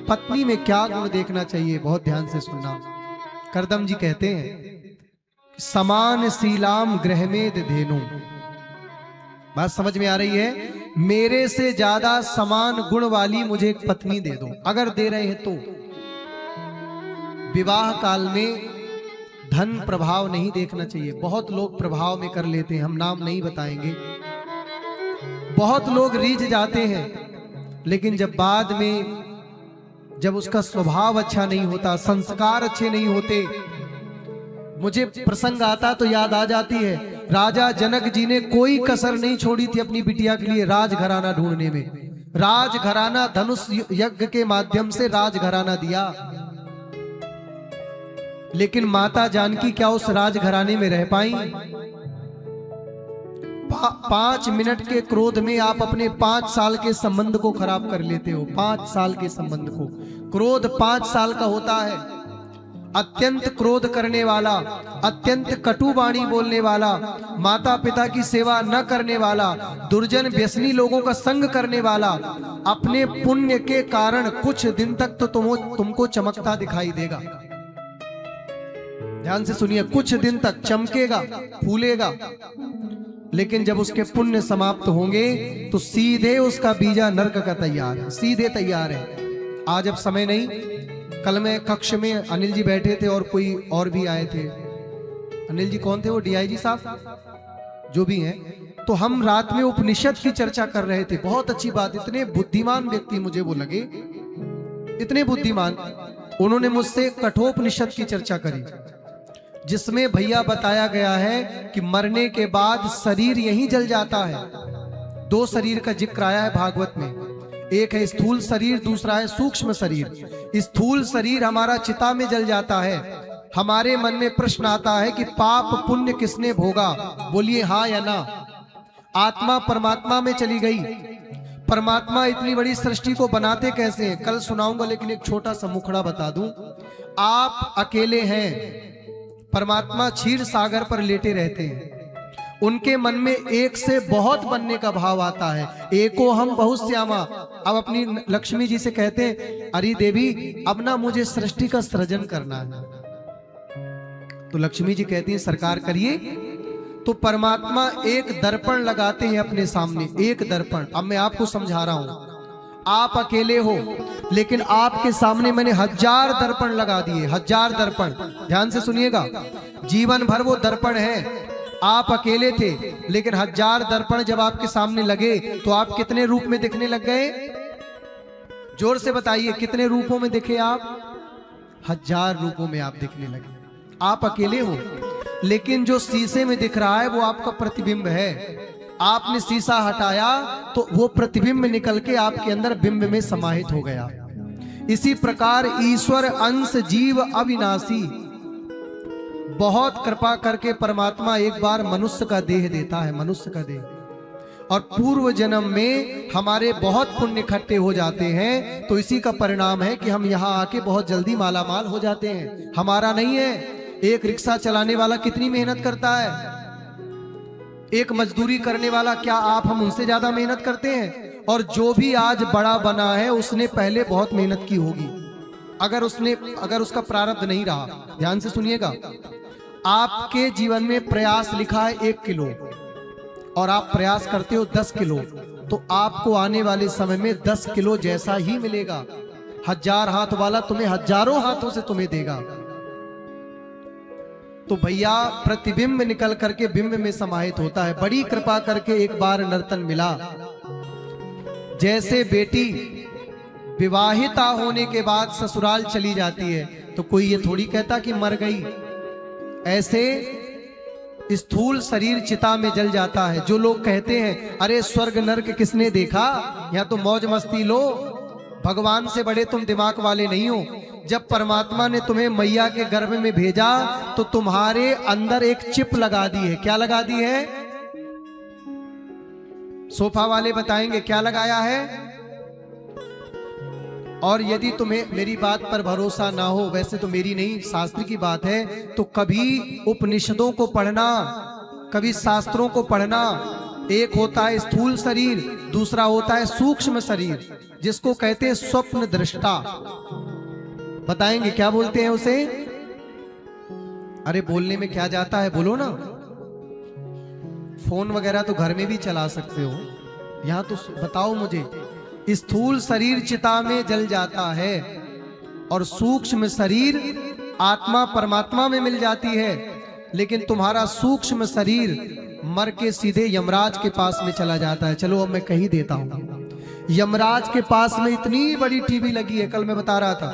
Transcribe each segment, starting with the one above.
पत्नी में क्या गुण देखना चाहिए, बहुत ध्यान से सुनना। करदम जी कहते हैं, समान शीलाम गृहमेद धेनु। बात समझ में आ रही है? मेरे से ज्यादा समान गुण वाली मुझे एक पत्नी दे दो, अगर दे रहे हैं तो। विवाह काल में धन प्रभाव नहीं देखना चाहिए। बहुत लोग प्रभाव में कर लेते हैं, हम नाम नहीं बताएंगे। बहुत लोग रीझ जाते हैं, लेकिन जब बाद में जब उसका स्वभाव अच्छा नहीं होता, संस्कार अच्छे नहीं होते, मुझे प्रसंग आता तो याद आ जाती है, राजा जनक जी ने कोई कसर नहीं छोड़ी थी अपनी बिटिया के लिए राजघराना ढूंढने में। राजघराना, धनुष यज्ञ के माध्यम से राजघराना दिया, लेकिन माता जानकी क्या उस राजघराने में रह पाई? 5 मिनट के क्रोध में आप अपने 5 साल के संबंध को खराब कर लेते हो। 5 साल के संबंध को, क्रोध 5 साल का होता है। अत्यंत क्रोध करने वाला, अत्यंत कटु वाणी बोलने वाला, माता पिता की सेवा न करने वाला, दुर्जन व्यसनी लोगों का संग करने वाला, अपने पुण्य के कारण कुछ दिन तक तो तुमको चमकता दिखाई देगा। ध्यान से सुनिए, कुछ दिन तक चमकेगा, फूलेगा, लेकिन जब उसके पुण्य समाप्त होंगे तो सीधे उसका बीजा नरक का तैयार है, सीधे तैयार है। आज अब समय नहीं, कल मैं कक्ष में अनिल जी बैठे थे और कोई और भी आए थे। अनिल जी कौन थे? वो डीआईजी साहब जो भी हैं। तो हम रात में उपनिषद की चर्चा कर रहे थे। बहुत अच्छी बात, इतने बुद्धिमान व्यक्ति मुझे वो लगे, इतने बुद्धिमान। उन्होंने मुझसे कठोपनिषद की चर्चा करी, जिसमें भैया बताया गया है कि मरने के बाद शरीर यहीं जल जाता है। 2 शरीर का जिक्र आया है भागवत में, एक है स्थूल शरीर, दूसरा है सूक्ष्म शरीर। स्थूल शरीर हमारा चिता में जल जाता है। हमारे मन में प्रश्न आता है कि पाप पुण्य किसने भोगा? बोलिए हाँ या ना। आत्मा परमात्मा में चली गई। परमात्मा इतनी बड़ी सृष्टि को बनाते कैसे हैं, कल सुनाऊंगा, लेकिन एक छोटा सा मुखड़ा बता दूं। आप अकेले हैं, परमात्मा क्षीर सागर पर लेटे रहते हैं। उनके मन में एक से बहुत बनने का भाव आता है। एको हम बहुत श्यामा। अब अपनी लक्ष्मी जी से कहते हैं, अरे देवी अब ना मुझे सृष्टि का सृजन करना है। तो लक्ष्मी जी कहती हैं, सरकार करिए। तो परमात्मा एक दर्पण लगाते हैं अपने सामने, एक दर्पण। अब मैं आपको समझा रहा हूं, आप अकेले हो, लेकिन आपके सामने मैंने 1000 दर्पण लगा दिए, 1000 दर्पण। ध्यान से सुनिएगा, जीवन भर वो दर्पण है। आप अकेले थे, लेकिन 1000 दर्पण जब आपके सामने लगे तो आप कितने रूप में दिखने लग गए? जोर से बताइए, कितने रूपों में दिखे आप? 1000 रूपों में आप दिखने लगे। आप अकेले हो, लेकिन जो शीशे में दिख रहा है वो आपका प्रतिबिंब है। आपने शीशा हटाया तो वो प्रतिबिंब निकल के आपके अंदर बिंब में समाहित हो गया। इसी प्रकार ईश्वर अंश जीव अविनाशी, बहुत कृपा करके परमात्मा एक बार मनुष्य का देह देता है, मनुष्य का देह। और पूर्व जन्म में हमारे बहुत पुण्य इकट्ठे हो जाते हैं, तो इसी का परिणाम है कि हम यहाँ आके बहुत जल्दी मालामाल हो जाते हैं। हमारा नहीं है। एक रिक्शा चलाने वाला कितनी मेहनत करता है, एक मजदूरी करने वाला, क्या आप हम उनसे ज्यादा मेहनत करते हैं? और जो भी आज बड़ा बना है उसने पहले बहुत मेहनत की होगी, अगर उसका प्रारब्ध नहीं रहा। ध्यान से सुनिएगा, आपके जीवन में प्रयास लिखा है 1 किलो और आप प्रयास करते हो 10 किलो, तो आपको आने वाले समय में 10 किलो जैसा ही मिलेगा। 1000 हाथ वाला तुम्हें हजारों हाथों से तुम्हें देगा। तो भैया प्रतिबिंब निकल करके बिंब में समाहित होता है। बड़ी कृपा करके एक बार नर्तन मिला। जैसे बेटी विवाहिता होने के बाद ससुराल चली जाती है तो कोई ये थोड़ी कहता कि मर गई। ऐसे स्थूल शरीर चिता में जल जाता है। जो लोग कहते हैं अरे स्वर्ग नरक किसने देखा, यहाँ तो मौज मस्ती लो, भगवान से बड़े तुम दिमाग वाले नहीं हो। जब परमात्मा ने तुम्हें मैया के गर्भ में भेजा तो तुम्हारे अंदर एक चिप लगा दी है। क्या लगा दी है? सोफा वाले बताएंगे क्या लगाया है। और यदि तुम्हें मेरी बात पर भरोसा ना हो, वैसे तो मेरी नहीं शास्त्र की बात है, तो कभी उपनिषदों को पढ़ना, कभी शास्त्रों को पढ़ना, एक होता है स्थूल शरीर, दूसरा होता है सूक्ष्म शरीर, जिसको कहते हैं स्वप्न दृष्टा। बताएंगे क्या बोलते हैं उसे? अरे बोलने में क्या जाता है, बोलो ना। फोन वगैरह तो घर में भी चला सकते हो, यहां तो बताओ मुझे। स्थूल शरीर चिता में जल जाता है और सूक्ष्म शरीर आत्मा परमात्मा में मिल जाती है, लेकिन तुम्हारा सूक्ष्म शरीर मर के सीधे यमराज के पास में चला जाता है। चलो अब मैं कही देता हूं। यमराज के पास में इतनी बड़ी टीवी लगी है, कल मैं बता रहा था।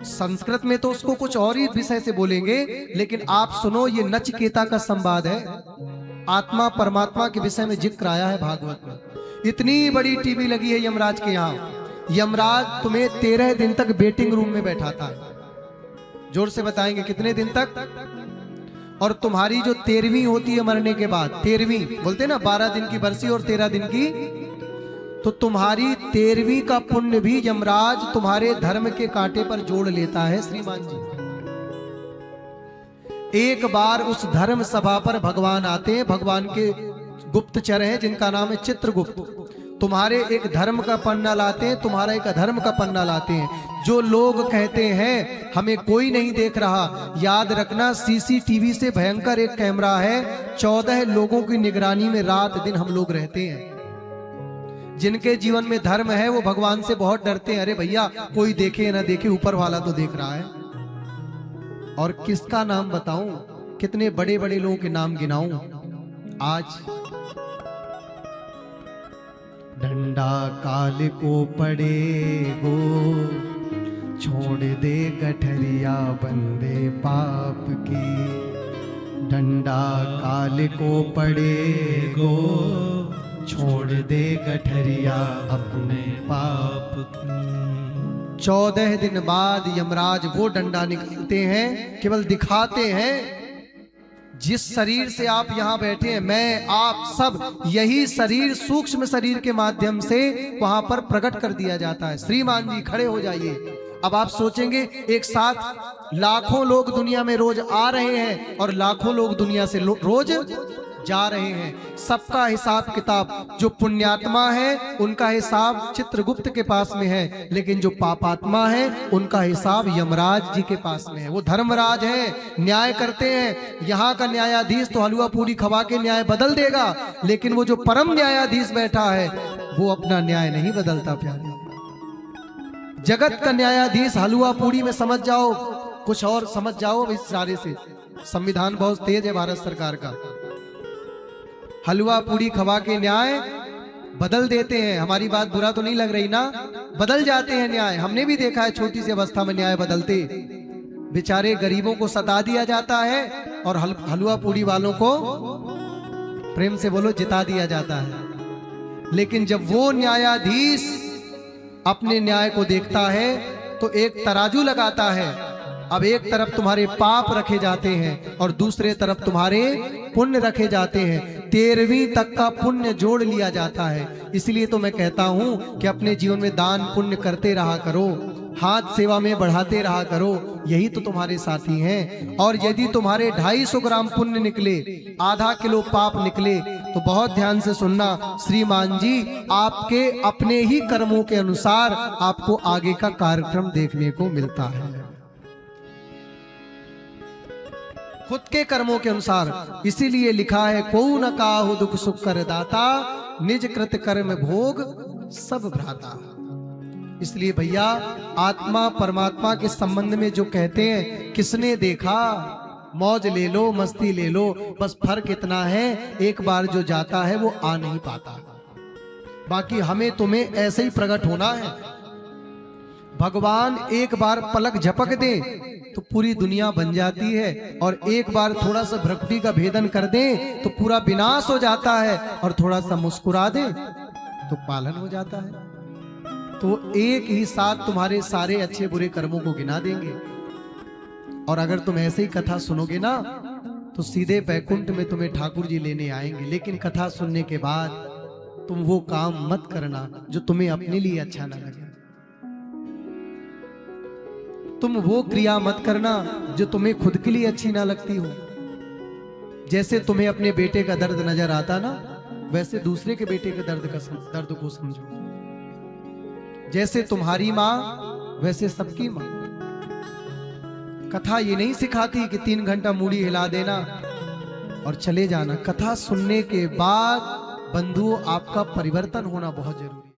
संस्कृत में तो उसको कुछ और ही विषय से बोलेंगे, लेकिन आप सुनो, ये नचिकेता का संवाद है। आत्मा परमात्मा के विषय में जिक्र आया है भागवत में। इतनी बड़ी टीवी लगी है यमराज के यहाँ। यमराज तुम्हें 13 दिन तक वेटिंग रूम में बैठाता है। जोर से बताएंगे कितने दिन तक? और तुम्हारी जो 13वीं होती है मरने के बाद, 13वीं बोलते हैं ना, 12 दिन की बरसी और 13 दिन की, तो तुम्हारी 13वीं का पुण्य भी यमराज तुम्हारे धर्म के कांटे पर जोड़ लेता है। श्रीमान जी, एक बार उस धर्म सभा पर भगवान आते हैं। भगवान के गुप्तचर हैं जिनका नाम है चित्रगुप्त। तुम्हारे एक धर्म का पन्ना लाते हैं, तुम्हारा एक अधर्म का पन्ना लाते हैं। जो लोग कहते हैं हमें कोई नहीं देख रहा, याद रखना सीसीटीवी से भयंकर एक कैमरा है। 14 लोगों की निगरानी में रात दिन हम लोग रहते हैं। जिनके जीवन में धर्म है वो भगवान से बहुत डरते हैं। अरे भैया, कोई देखे ना देखे, ऊपर वाला तो देख रहा है। और किसका नाम बताऊं, कितने बड़े बड़े लोगों के नाम गिनाऊं आज। डंडा काल को पड़े गो, छोड़ दे गठरिया बंदे पाप की। डंडा काल को पड़े गो, छोड़ दे गठरिया अपने पाप की। 14 दिन बाद यमराज वो डंडा निकालते हैं, केवल दिखाते हैं। जिस शरीर से आप यहाँ बैठे हैं, मैं आप सब, यही शरीर सूक्ष्म शरीर के माध्यम से वहां पर प्रकट कर दिया जाता है। श्रीमान जी खड़े हो जाइए। अब आप सोचेंगे एक साथ लाखों लोग दुनिया में रोज आ रहे हैं और लाखों लोग दुनिया से रोज जा रहे हैं। सबका हिसाब किताब, जो पुण्यात्मा है उनका हिसाब चित्रगुप्त के पास में है, लेकिन जो पापात्मा है उनका हिसाब यमराज जी के पास में है। वो धर्मराज है, न्याय करते हैं। यहाँ का न्यायाधीश तो हलवा पूरी खवा के न्याय बदल देगा, लेकिन वो जो परम न्यायाधीश बैठा है वो अपना न्याय नहीं बदलता। प्यारे, जगत का न्यायाधीश हलवा पूरी में समझ जाओ, कुछ और समझ जाओ इस सारे से। संविधान बहुत तेज है भारत सरकार का। हलवा पूरी खवा के न्याय बदल देते हैं। हमारी बात बुरा तो नहीं लग रही ना? बदल जाते हैं न्याय। हमने भी देखा है छोटी सी अवस्था में न्याय बदलते। बेचारे गरीबों को सता दिया जाता है और हलवा पूरी वालों को प्रेम से बोलो जिता दिया जाता है। लेकिन जब वो न्यायाधीश अपने न्याय को देखता है तो एक तराजू लगाता है। अब एक तरफ तुम्हारे पाप रखे जाते हैं और दूसरे तरफ तुम्हारे पुण्य रखे जाते हैं। 13वीं तक का पुण्य जोड़ लिया जाता है। इसलिए तो मैं कहता हूं कि अपने जीवन में दान पुण्य करते रहा करो, हाथ सेवा में बढ़ाते रहा करो, यही तो तुम्हारे साथी हैं। और यदि तुम्हारे 250 ग्राम पुण्य निकले, आधा किलो पाप निकले, तो बहुत ध्यान से सुनना श्रीमान जी, आपके अपने ही कर्मों के अनुसार आपको आगे का कार्यक्रम देखने को मिलता है। खुद के कर्मों के अनुसार। इसीलिए लिखा है, को न काहु दुख सुख कर दाता, निज कृत कर्म भोग सब भ्राता। इसलिए भैया, आत्मा परमात्मा के संबंध में जो कहते हैं, किसने देखा, मौज ले लो, मस्ती ले लो, बस फर्क इतना है, एक बार जो जाता है वो आ नहीं पाता। बाकी हमें तुम्हें ऐसे ही प्रकट होना है। भगवान एक बार पलक झपक दे तो पूरी दुनिया बन जाती है, और एक बार थोड़ा सा भ्रकुटी का भेदन कर दे तो पूरा विनाश हो जाता है, और थोड़ा सा मुस्कुरा दे तो पालन हो जाता है। तो एक ही साथ तुम्हारे सारे अच्छे बुरे कर्मों को गिना देंगे। और अगर तुम ऐसे ही कथा सुनोगे ना तो सीधे बैकुंठ में तुम्हें ठाकुर जी लेने आएंगे। लेकिन कथा सुनने के बाद तुम वो काम मत करना जो तुम्हें अपने लिए अच्छा ना लगे। तुम वो क्रिया मत करना जो तुम्हें खुद के लिए अच्छी ना लगती हो। जैसे तुम्हें अपने बेटे का दर्द नजर आता ना, वैसे दूसरे के बेटे के दर्द को समझो। जैसे तुम्हारी माँ वैसे सबकी माँ। कथा ये नहीं सिखाती कि 3 घंटा मूड़ी हिला देना और चले जाना। कथा सुनने के बाद बंधुओं आपका परिवर्तन होना बहुत जरूरी।